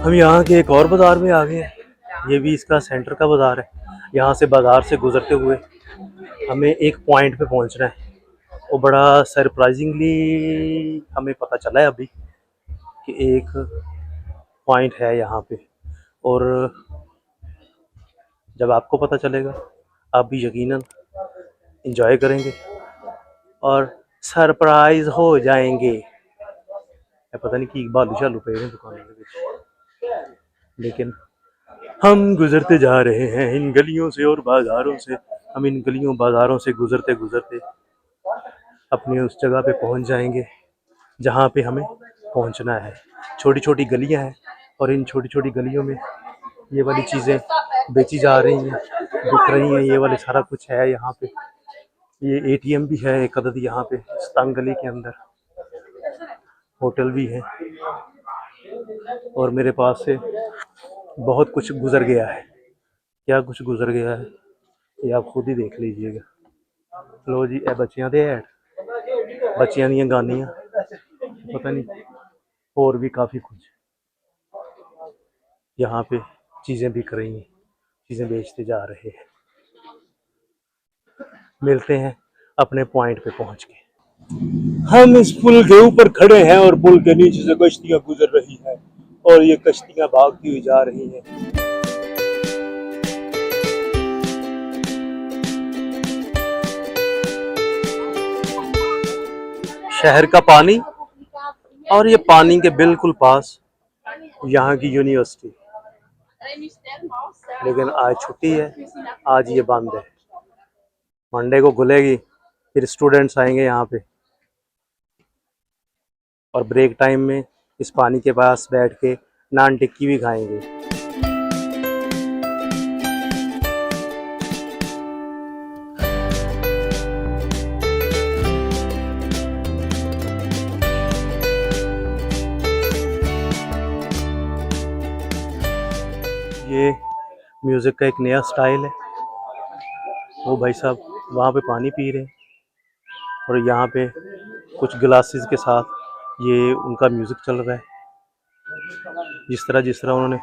हम यहाँ के एक और बाज़ार में आ गए हैं। ये भी इसका सेंटर का बाज़ार है। यहाँ से बाज़ार से गुजरते हुए हमें एक पॉइंट पे पहुँचना है। वो बड़ा सरप्राइजिंगली हमें पता चला है अभी कि एक पॉइंट है यहाँ पे, और जब आपको पता चलेगा आप भी यकीनन इंजॉय करेंगे और सरप्राइज हो जाएंगे। पता नहीं कि बालू शालू पे हैं दुकानों के बीच, लेकिन हम गुजरते जा रहे हैं इन गलियों से और बाजारों से। हम इन गलियों बाजारों से गुजरते गुजरते अपनी उस जगह पे पहुंच जाएंगे जहाँ पे हमें पहुंचना है। छोटी छोटी गलियां हैं और इन छोटी छोटी गलियों में ये वाली चीज़ें बेची जा रही हैं, बिक रही हैं। ये वाले सारा कुछ है यहाँ पे। ये एटीएम भी है एक अदद यहाँ पे इस तंग गली के अंदर। होटल भी है और मेरे पास से बहुत कुछ गुजर गया है। क्या कुछ गुजर गया है ये आप खुद ही देख लीजिएगा। लो जी, ए बच्चियां दे ऐड, बच्चियां दियां गानियां, पता नहीं और भी काफ़ी कुछ यहाँ पे चीज़ें बिक रही हैं, चीज़ें बेचते जा रहे हैं। मिलते हैं अपने पॉइंट पे पहुँच के। हम इस पुल के ऊपर खड़े हैं और पुल के नीचे से कश्तियाँ गुजर रही हैं और ये कश्तियाँ भागती हुई जा रही हैं। शहर का पानी और ये पानी के बिल्कुल पास यहाँ की यूनिवर्सिटी। लेकिन आज छुट्टी है, आज ये बंद है। मंडे को खुलेगी, फिर स्टूडेंट्स आएंगे यहाँ पे और ब्रेक टाइम में इस पानी के पास बैठ के नान टिक्की भी खाएंगे। ये म्यूज़िक का एक नया स्टाइल है। वो भाई साहब वहाँ पे पानी पी रहे हैं और यहाँ पे कुछ ग्लासेस के साथ ये उनका म्यूज़िक चल रहा है। जिस तरह उन्होंने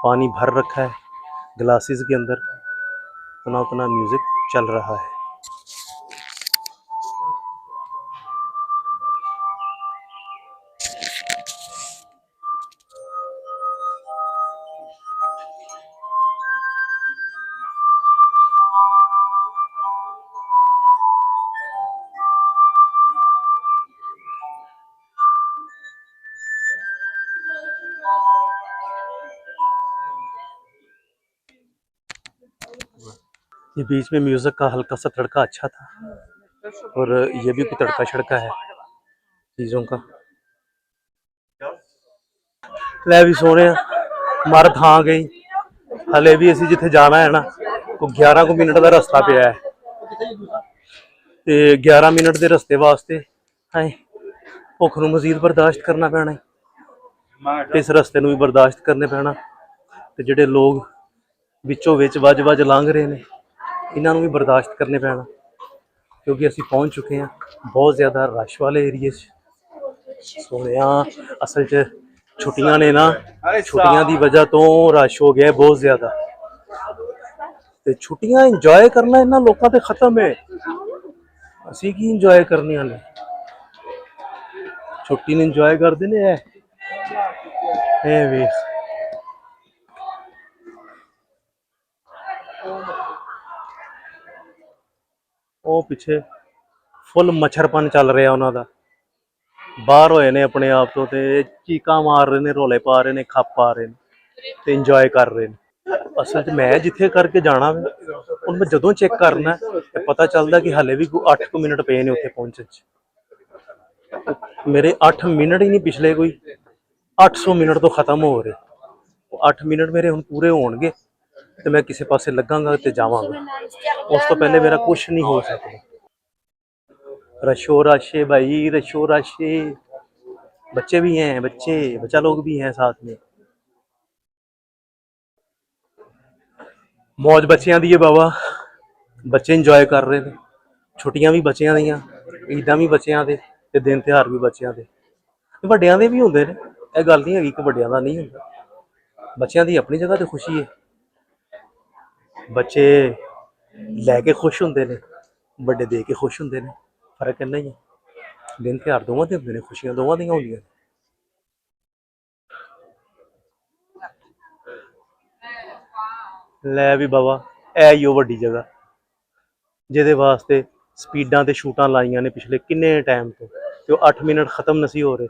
पानी भर रखा है ग्लासेस के अंदर, उतना उतना म्यूज़िक चल रहा है। ये बीच में म्यूज़िक का हल्का सा तड़का अच्छा था और ये भी कोई तड़का छड़का है चीज़ों का। ले भी सोने मर थां गई हले भी असी जिथे जाना है ना वो 11 मिनट का रास्ता पिया है ते 11 मिनट के रस्ते वास्ते हाय भुख नूं मजीद बर्दाश्त करना पैना है। इस रस्ते नूं भी बर्दाश्त करने पैना ते जिहड़े लोग विचों विच वज वज लंघ रहे ने इन्हां नूं भी बर्दाश्त करने पैना, क्योंकि असी पहुँच चुके हैं बहुत ज़्यादा रश वाले एरिए सोने। असल च छुट्टियां ने ना, छुट्टियां की वजह तो रश हो गया बहुत ज़्यादा। ते छुट्टियां इंजॉय करना इन्हां लोगों ते खत्म है, असी की इंजॉय करने वाले। छुट्टी ने इंजॉय करते ने वेख वो पिछे फुल मच्छरपन चल रहा उन्होंने बाहर होए ने अपने आप तो ते चीका मार रहे ने, रौले पा रहे ने, खप पा रहे ने ते इंजॉय कर रहे हैं। असल च मैं जिथे करके जाना उन मैं जदों चेक करना तो पता चलता कि हाले भी 8 मिनट पे ने उत्थे पहुंचने च। मेरे 8 मिनट ही नहीं, पिछले कोई 800 मिनट तो खत्म हो रहे। 8 मिनट मेरे हुण पूरे होणगे तो मैं किसी पासे लगांगा तो जावांगा, उस तो पहले मेरा कुछ नहीं हो सकता। रशो रश है भाई, रशो रश है। बच्चे भी हैं, बच्चा लोग भी हैं साथ में। मौज बच्चियां दी है बाबा, बच्चे इंजॉय कर रहे हैं। छुट्टियां भी बच्चियां दियां, ईदां भी बच्चियां दे ते दिन त्योहार भी बच्चियां दे, वड्डियां दे भी हुंदे ने। यह गल नहीं हैगी कि वड्डियां दा नहीं हुंदा, ਬੱਚਿਆਂ ਦੀ ਆਪਣੀ ਜਗ੍ਹਾ ਤੇ ਖੁਸ਼ੀ ਹੈ। ਬੱਚੇ ਲੈ ਕੇ ਖੁਸ਼ ਹੁੰਦੇ ਨੇ, ਵੱਡੇ ਦੇ ਕੇ ਖੁਸ਼ ਹੁੰਦੇ ਨੇ, ਫਰਕ ਇੰਨਾ ਹੀ ਹੈ। ਦਿਨ ਤਿਉਹਾਰ ਦੋਵਾਂ ਦੇ ਹੁੰਦੇ ਨੇ, ਖੁਸ਼ੀਆਂ ਦੋਵਾਂ ਦੀਆਂ ਹੁੰਦੀਆਂ ਨੇ। ਲੈ ਵੀ ਬਾਬਾ, ਇਹ ਹੀ ਉਹ ਵੱਡੀ ਜਗ੍ਹਾ ਜਿਹਦੇ ਵਾਸਤੇ ਸਪੀਡਾਂ ਤੇ ਸ਼ੂਟਾਂ ਲਾਈਆਂ ਨੇ ਪਿਛਲੇ ਕਿੰਨੇ ਟਾਈਮ ਤੋਂ, ਤੇ ਉਹ 8 ਮਿੰਟ ਖਤਮ ਨਹੀਂ ਸੀ ਹੋ ਰਹੇ।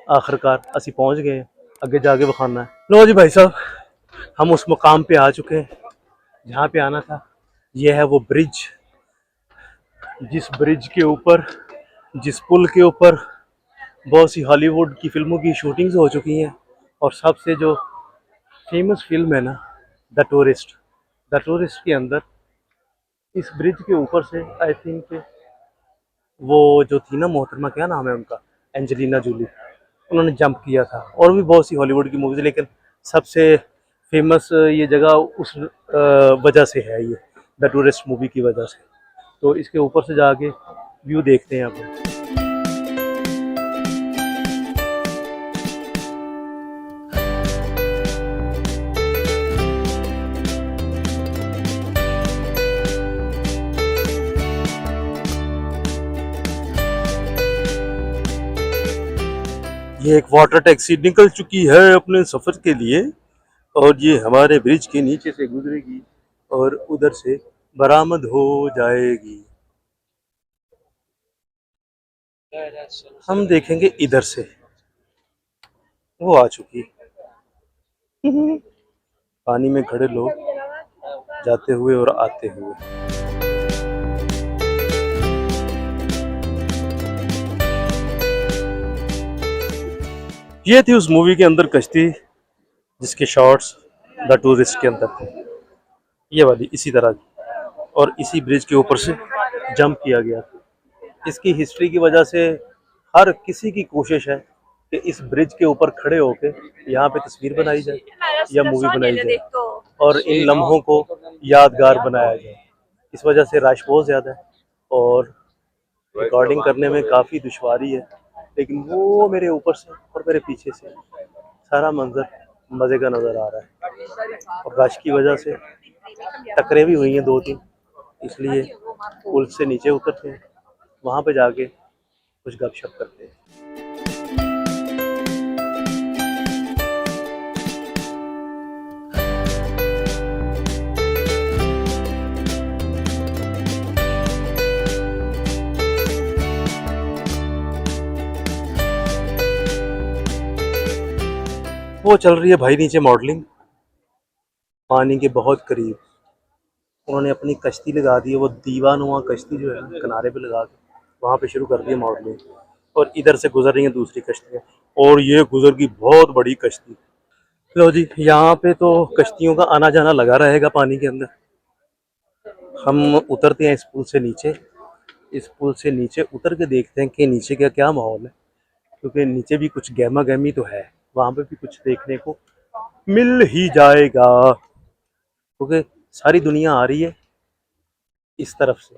आखिरकार असी पहुंच गए हैं, आगे जाके बखाना है। लो जी भाई साहब, हम उस मुकाम पे आ चुके हैं जहाँ पे आना था। ये है वो ब्रिज, जिस ब्रिज के ऊपर, जिस पुल के ऊपर बहुत सी हॉलीवुड की फिल्मों की शूटिंग्स हो चुकी हैं। और सबसे जो फेमस फिल्म है ना, द टूरिस्ट के अंदर इस ब्रिज के ऊपर से आई थिंक वो जो थी ना मोहतरमा, क्या नाम है उनका, एंजेलिना जूली, उन्होंने जंप किया था। और भी बहुत सी हॉलीवुड की मूवीज, लेकिन सबसे फेमस ये जगह उस वजह से है, ये द टूरिस्ट मूवी की वजह से। तो इसके ऊपर से जाके व्यू देखते हैं आप। ये एक वाटर टैक्सी निकल चुकी है अपने सफर के लिए, और ये हमारे ब्रिज के नीचे से गुजरेगी और उधर से बरामद हो जाएगी। हम देखेंगे इधर से, वो आ चुकी है। पानी में खड़े लोग जाते हुए और आते हुए। ये थी उस मूवी के अंदर कश्ती जिसके शॉट्स द टूरिस्ट के अंदर थे, ये वाली इसी तरह की, और इसी ब्रिज के ऊपर से जंप किया गया। इसकी हिस्ट्री की वजह से हर किसी की कोशिश है कि इस ब्रिज के ऊपर खड़े होके यहाँ पे तस्वीर बनाई जाए या मूवी बनाई जाए और इन लम्हों को यादगार बनाया जाए। इस वजह से रश बहुत ज़्यादा है और रिकॉर्डिंग करने में काफ़ी दुश्वारी है, लेकिन वो मेरे ऊपर से और मेरे पीछे से सारा मंजर मज़े का नज़र आ रहा है। और रश की वजह से टकरें भी हुई हैं 2-3, इसलिए पुल से नीचे उतरते हैं, वहाँ पे जाके कुछ गपशप करते हैं। वो चल रही है भाई नीचे मॉडलिंग, पानी के बहुत करीब। उन्होंने अपनी कश्ती लगा दी है, वो दीवानुमा कश्ती जो है ना, किनारे पे लगा के वहाँ पे शुरू कर दी है मॉडलिंग। और इधर से गुजर रही हैं दूसरी कश्तियाँ, और ये गुजर की बहुत बड़ी कश्ती। लो जी, यहाँ पे तो कश्तियों का आना जाना लगा रहेगा पानी के अंदर। हम उतरते हैं इस पुल से नीचे, इस पुल से नीचे उतर के देखते हैं कि नीचे का क्या माहौल है, क्योंकि नीचे भी कुछ गहमा गहमी तो है, वहाँ पे भी कुछ देखने को मिल ही जाएगा, क्योंकि सारी दुनिया आ रही है इस तरफ से,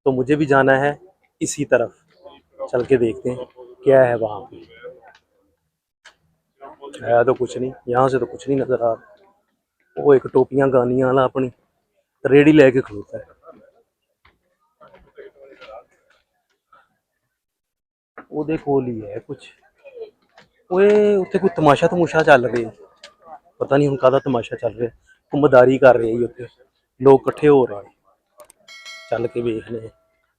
तो मुझे भी जाना है इसी तरफ। चल के देखते हैं क्या है वहाँ पे। है तो कुछ नहीं, यहाँ से तो कुछ नहीं नज़र आ रहा। वो एक टोपियाँ गानी वाला अपनी रेडी लेके खड़ोता है। ਉਹਦੇ ਕੋਲ ਹੀ ਹੈ ਕੁਛ, ਓਏ ਉੱਥੇ ਕੋਈ ਤਮਾਸ਼ਾ ਤਮੂਸ਼ਾ ਚੱਲ ਰਿਹਾ, ਪਤਾ ਨਹੀਂ ਹੁਣ ਕਾਹਦਾ ਤਮਾਸ਼ਾ ਚੱਲ ਰਿਹਾ, ਘੁੰਮਦਾਰੀ ਕਰ ਰਹੇ ਜੀ ਉੱਥੇ ਲੋਕ ਇਕੱਠੇ ਹੋ ਰਹੇ, ਚੱਲ ਕੇ ਵੇਖ ਲਏ।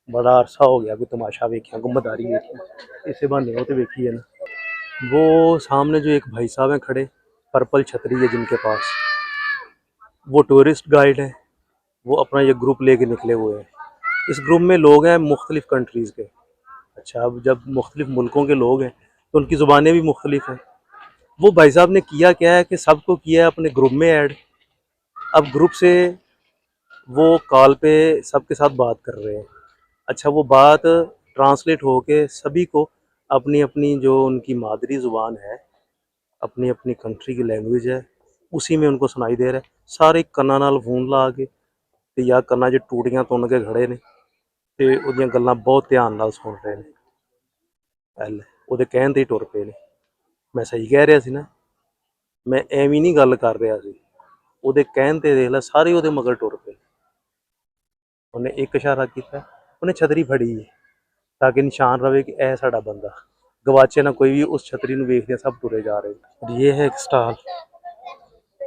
बड़ा अरसा हो गया कोई तमाशा वेखिया, घुम्मदारी वेखी, इसे बहाने वो तो वेखी है ना। वो सामने जो एक भाई साहब हैं खड़े, पर्पल छतरी है जिनके पास, वो टूरिस्ट गाइड है। वो अपना ये ग्रुप लेके निकले हुए हैं। इस ग्रुप में लोग हैं मुख्तलिफ़ कंट्रीज़ के। अच्छा, अब जब मुख्तलिफ़ मुल्कों के लोग हैं तो उनकी ज़ुबानें भी मुख्तलिफ़ हैं। वो भाई साहब ने किया क्या है कि सबको किया है अपने ग्रुप में ऐड। अब ग्रुप से वो कॉल पे सबके साथ बात कर रहे हैं। अच्छा, वो बात ट्रांसलेट हो के सभी को अपनी अपनी जो उनकी मादरी ज़ुबान है, अपनी अपनी कंट्री की लैंग्वेज है, उसी में उनको सुनाई दे रहा है। सारे कन्ना नाल फोन ला के ते या कन्ना 'ਚ टूटियां तुन के खड़े ने ते ਉਹਦੀਆਂ ਗੱਲਾਂ बहुत ध्यान नाल सुन रहे ने। पहले ਉਹਦੇ ਕਹਿਣ ਤੇ ਹੀ ਟੁਰ ਪਏ ਨੇ। मैं सही कह रहा सी ना? मैं ਐਵੇਂ ਨਹੀਂ ਗੱਲ ਕਰ ਰਿਹਾ ਸੀ, ਉਹਦੇ ਕਹਿਣ ਤੇ ਦੇਖ ਲੈ ਸਾਰੇ ਉਹਦੇ ਮਗਰ ਟੁਰ ਪਏ। ਉਹਨੇ ਇੱਕ ਇਸ਼ਾਰਾ ਕੀਤਾ, ਉਹਨੇ ਛਤਰੀ ਫੜੀ ਹੈ ਤਾਂ ਕਿ ਨਿਸ਼ਾਨ ਰਵੇ ਕਿ ਇਹ ਸਾਡਾ ਬੰਦਾ, ਗਵਾਚੇ ਨਾ ਕੋਈ ਵੀ। ਉਸ ਛਤਰੀ ਨੂੰ ਵੇਖਦੇ ਸਭ ਤੁਰੇ ਜਾ ਰਹੇ। और ये है एक स्टॉल,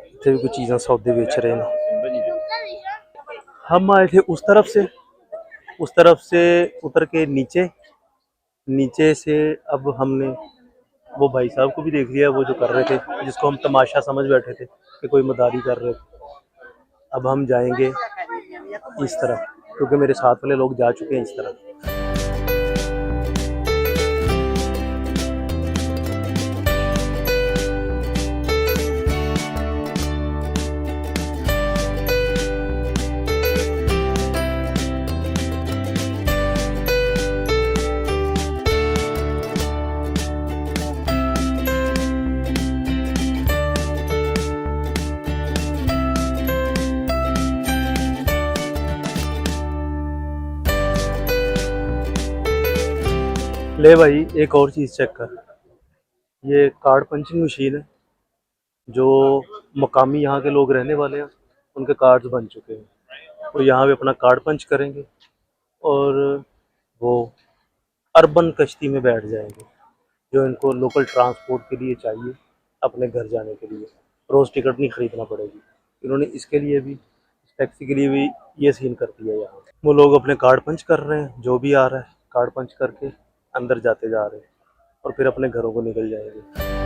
ਇੱਥੇ ਵੀ कुछ चीज़ां सौदे बेच रहे हैं। हम आए थे उस तरफ से उतर के नीचे से अब हमने वो भाई साहब को भी देख लिया, वो जो कर रहे थे, जिसको हम तमाशा समझ बैठे थे कि कोई मदारी कर रहे थे। अब हम जाएंगे इस तरफ, क्योंकि मेरे साथ वाले लोग जा चुके हैं इस तरफ। ले भाई एक और चीज़ चेक कर, ये कार्ड पंचिंग मशीन है। जो मकामी यहाँ के लोग रहने वाले हैं उनके कार्ड्स बन चुके हैं, तो यहाँ पे अपना कार्ड पंच करेंगे और वो अर्बन कश्ती में बैठ जाएंगे, जो इनको लोकल ट्रांसपोर्ट के लिए चाहिए अपने घर जाने के लिए। रोज़ टिकट नहीं ख़रीदना पड़ेगी। इन्होंने इसके लिए भी, इस टैक्सी के लिए भी ये सीन कर दिया। यहाँ वो लोग अपने कार्ड पंच कर रहे हैं, जो भी आ रहा है कार्ड पंच करके अंदर जाते जा रहे हैं और फिर अपने घरों को निकल जाएंगे।